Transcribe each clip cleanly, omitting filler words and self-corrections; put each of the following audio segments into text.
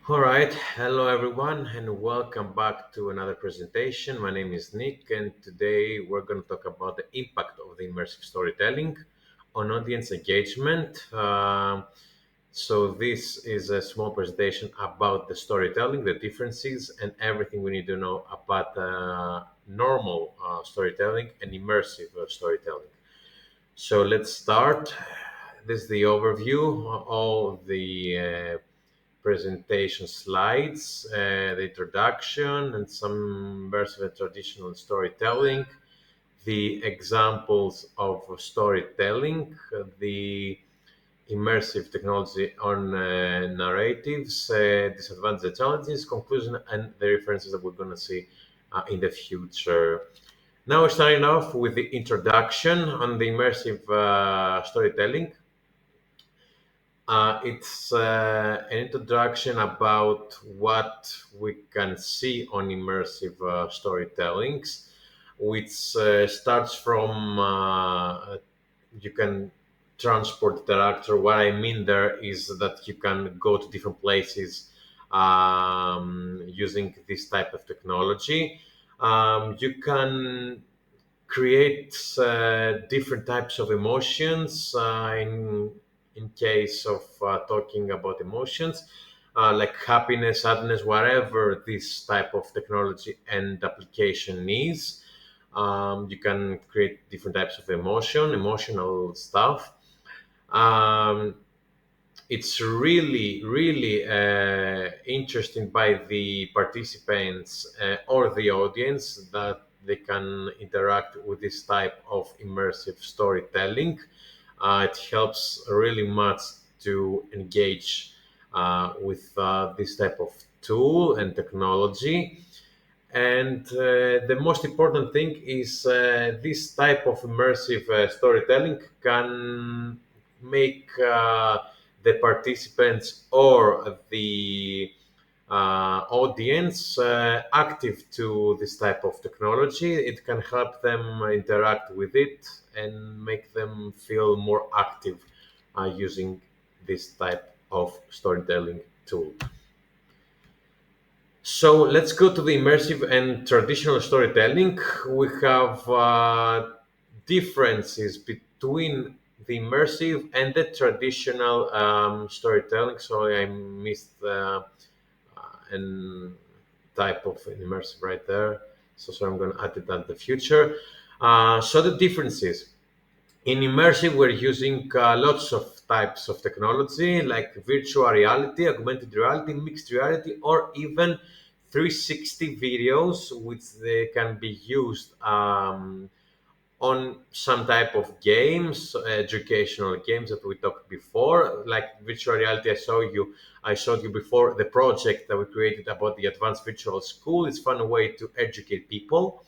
All right, hello everyone, and welcome back to another presentation. My name is Nick, and today we're going to talk about the impact of the immersive storytelling on audience engagement. So, this is a small presentation about the storytelling, the differences, and everything we need to know about normal storytelling and immersive storytelling. So, let's start. This is the overview, all the presentation slides, the introduction, and some version of traditional storytelling, the examples of storytelling, the immersive technology on narratives, disadvantages, challenges, conclusion, and the references that we're going to see in the future. Now we're starting off with the introduction on the immersive storytelling. It's an introduction about what we can see on immersive storytellings, which starts from you can transport the character. What I mean there is that you can go to different places using this type of technology. You can create different types of emotions in case of talking about emotions like happiness, sadness, whatever this type of technology and application needs. You can create different types of emotional stuff. um, it's really interesting by the participants or the audience that they can interact with this type of immersive storytelling. It helps really much to engage with this type of tool and technology. And the most important thing is this type of immersive storytelling can make the participants or the audience active to this type of technology. It can help them interact with it and make them feel more active using this type of storytelling tool. So let's go to the immersive and traditional storytelling. We have differences between the immersive and the traditional storytelling. So I missed an type of immersive right there. So I'm going to add it in the future. So the differences. In immersive, we're using lots of types of technology like virtual reality, augmented reality, mixed reality, or even 360 videos, which they can be used on some type of games, educational games that we talked before, like virtual reality. I showed you before the project that we created about the advanced virtual school. It's a fun way to educate people,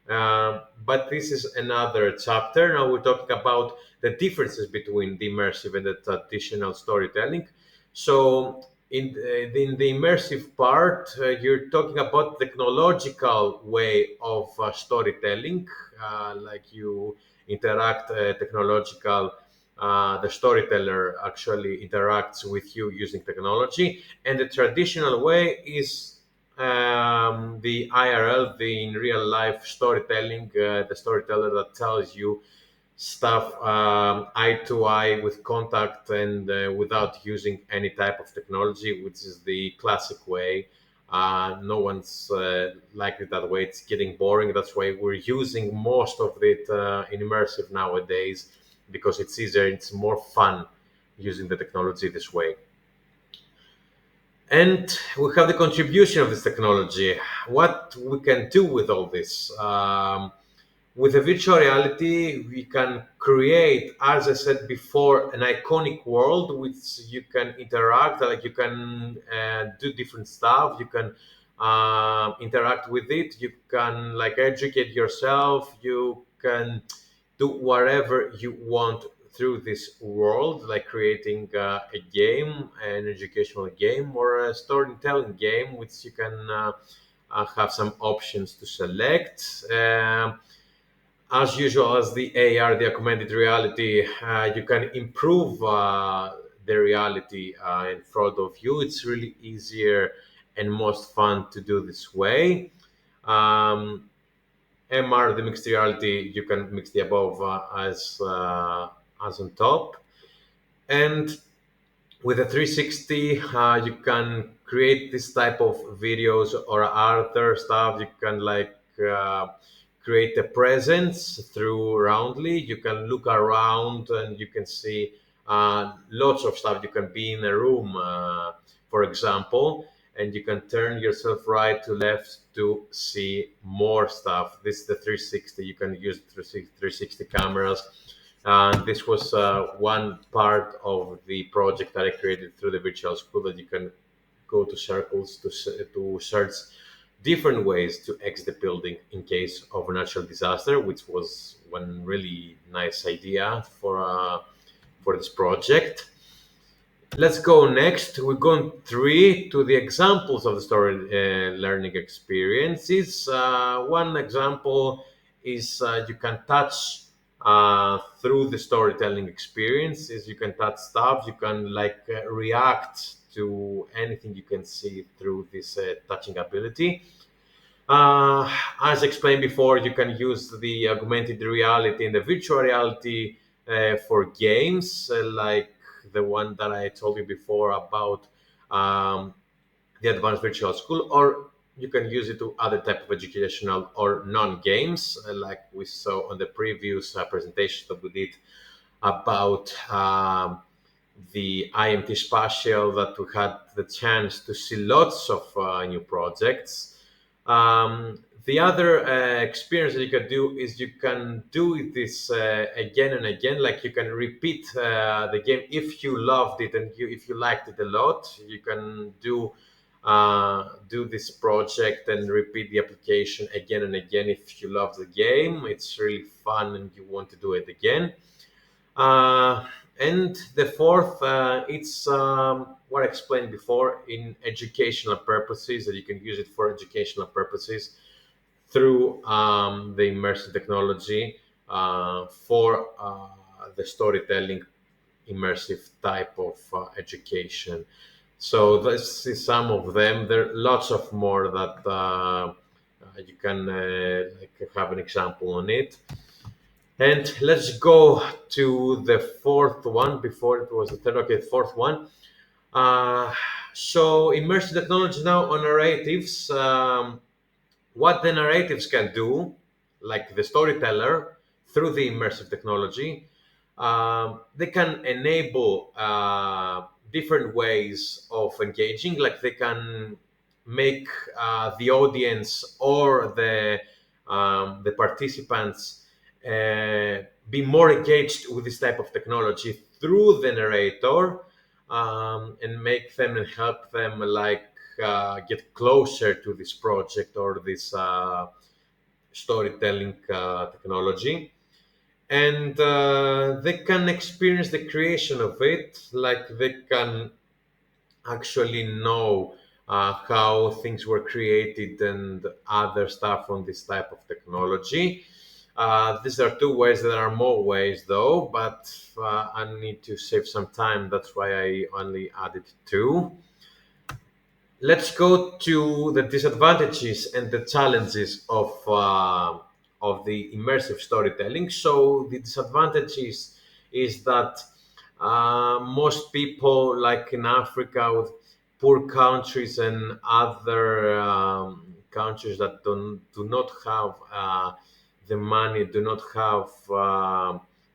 but this is another chapter. Now we're talking about the differences between the immersive and the traditional storytelling. So, in the immersive part, you're talking about technological way of storytelling, like you interact technological. The storyteller actually interacts with you using technology, and the traditional way is the IRL, the in real life storytelling, the storyteller that tells you stuff eye to eye with contact and without using any type of technology, which is the classic way. No one's like it that way. It's getting boring. That's why we're using most of it in immersive nowadays because it's easier, it's more fun using the technology this way. And we have the contribution of this technology. What we can do with all this. With a virtual reality, we can create, as I said before, an iconic world which you can interact, like you can do different stuff. You can interact with it. You can like educate yourself. You can do whatever you want through this world, like creating a game, an educational game, or a storytelling game, which you can have some options to select. As usual, as the AR, the augmented reality, you can improve. the reality in front of you. It's really easier and most fun to do this way. Um, MR, the mixed reality, you can mix the above as on top. And with a 360, you can create this type of videos or other stuff. You can uh, create a presence through roundly. You can look around and you can see lots of stuff. You can be in a room, for example, and you can turn yourself right to left to see more stuff. This is the 360. You can use 360 cameras. And this was one part of the project that I created through the virtual school, that you can go to circles to search different ways to exit the building in case of a natural disaster, which was one really nice idea for this project. Let's go next. We're going three to the examples of the story learning experiences. One example is you can touch through the storytelling experiences. You can touch stuff. You can react to anything you can see through this touching ability. As explained before, you can use the augmented reality and the virtual reality for games, like the one that I told you before about um, the advanced virtual school, or you can use it to other type of educational or non-games, like we saw on the previous presentation that we did about the IMT Spatial, that we had the chance to see lots of new projects. The other experience that you can do is you can do this again and again. Like, you can repeat the game if you loved it and if you liked it a lot. You can do this project and repeat the application again and again if you love the game. It's really fun and you want to do it again. Uh, and the fourth, it's what I explained before, in educational purposes, that you can use it for educational purposes through the immersive technology for the storytelling immersive type of education. So this is some of them. There are lots of more that you can have an example on it. And let's go to the fourth one. Before it was the third. Okay, fourth one. Uh, so immersive technology now on narratives. What the narratives can do, like the storyteller, through the immersive technology, they can enable different ways of engaging. Like, they can make the audience or the participants be more engaged with this type of technology through the narrator, and make them and help them get closer to this project or this storytelling technology. And they can experience the creation of it. Like, they can actually know how things were created and other stuff on this type of technology. These are two ways. There are more ways though, but I need to save some time. That's why I only added two. Let's go to the disadvantages and the challenges of the immersive storytelling. So the disadvantages is that most people, like in Africa, with poor countries and other countries that do not have the money, do not have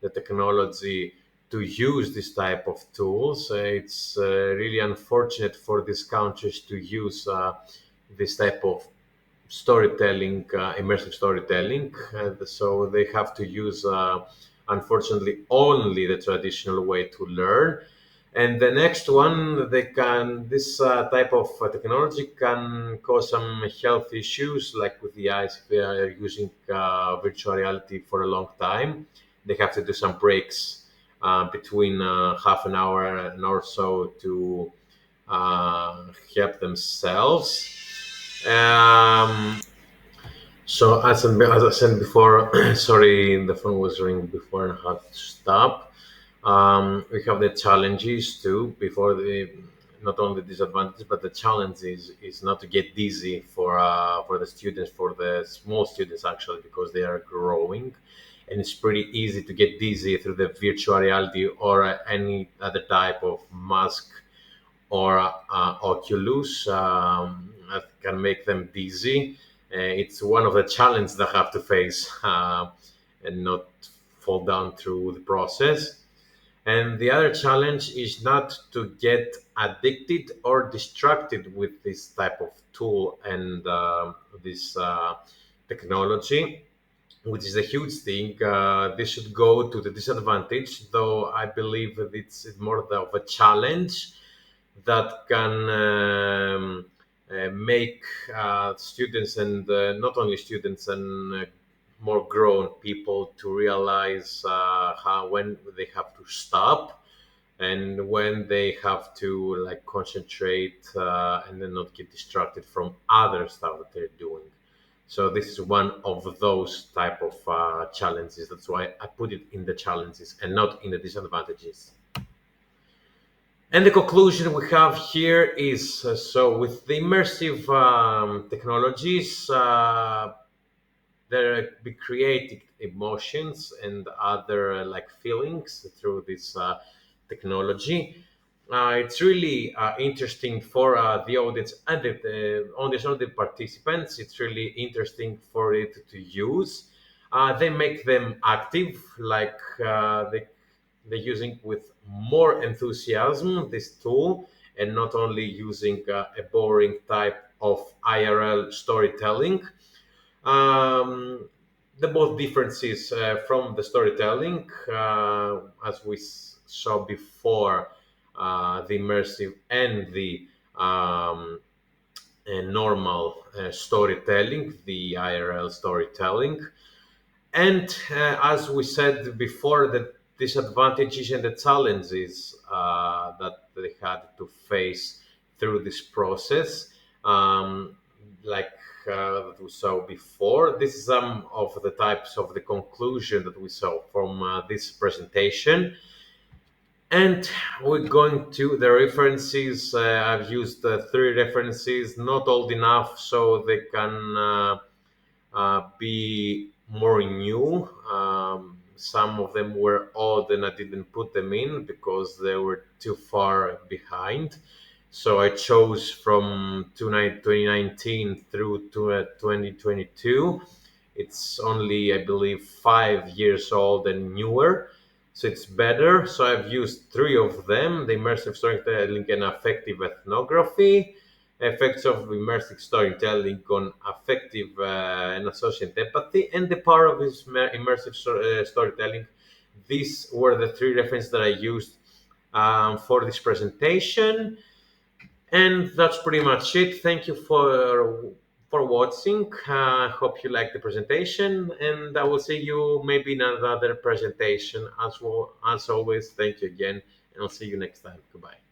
the technology to use this type of tools. It's really unfortunate for these countries to use this type of storytelling, immersive storytelling. So they have to use, unfortunately, only the traditional way to learn. And the next one, this type of technology can cause some health issues, like with the eyes. If they are using virtual reality for a long time, they have to do some breaks between half an hour and or so to help themselves. Um, so as I said before, sorry, the phone was ringing before and I had to stop. We have the challenges too. Before the not only disadvantages, but the challenge is not to get dizzy for the students, for the small students actually, because they are growing, and it's pretty easy to get dizzy through the virtual reality or any other type of mask or Oculus that can make them dizzy. It's one of the challenges they have to face and not fall down through the process. And the other challenge is not to get addicted or distracted with this type of tool and this technology, which is a huge thing. This should go to the disadvantage, though I believe that it's more of a challenge that can make students and not only students and more grown people to realize how when they have to stop and when they have to like concentrate and then not get distracted from other stuff that they're doing. So this is one of those type of challenges. That's why I put it in the challenges and not in the disadvantages. And the conclusion we have here is so with the immersive technologies, there be creating emotions and other like feelings through this technology. It's really interesting for the audience and the audience and the participants. It's really interesting for it to use. They make them active, like they're using with more enthusiasm this tool and not only using a boring type of IRL storytelling. um, the both differences from the storytelling, as we saw before, the immersive and the normal storytelling, the IRL storytelling. And as we said before, the disadvantages and the challenges that they had to face through this process, like that we saw before. This is some of the types of the conclusion that we saw from this presentation. And we're going to the references. I've used three references, not old enough so they can be more new. Some of them were old and I didn't put them in because they were too far behind. So I chose from 2019 through to 2022. It's only, I believe, 5 years old and newer. So it's better. So I've used three of them: the immersive storytelling and affective ethnography, effects of immersive storytelling on affective and associative empathy, and the power of immersive storytelling. These were the three references that I used for this presentation, and that's pretty much it. Thank you for watching. Hope you liked the presentation, and I will see you maybe in another presentation as well. As always, thank you again, and I'll see you next time. Goodbye.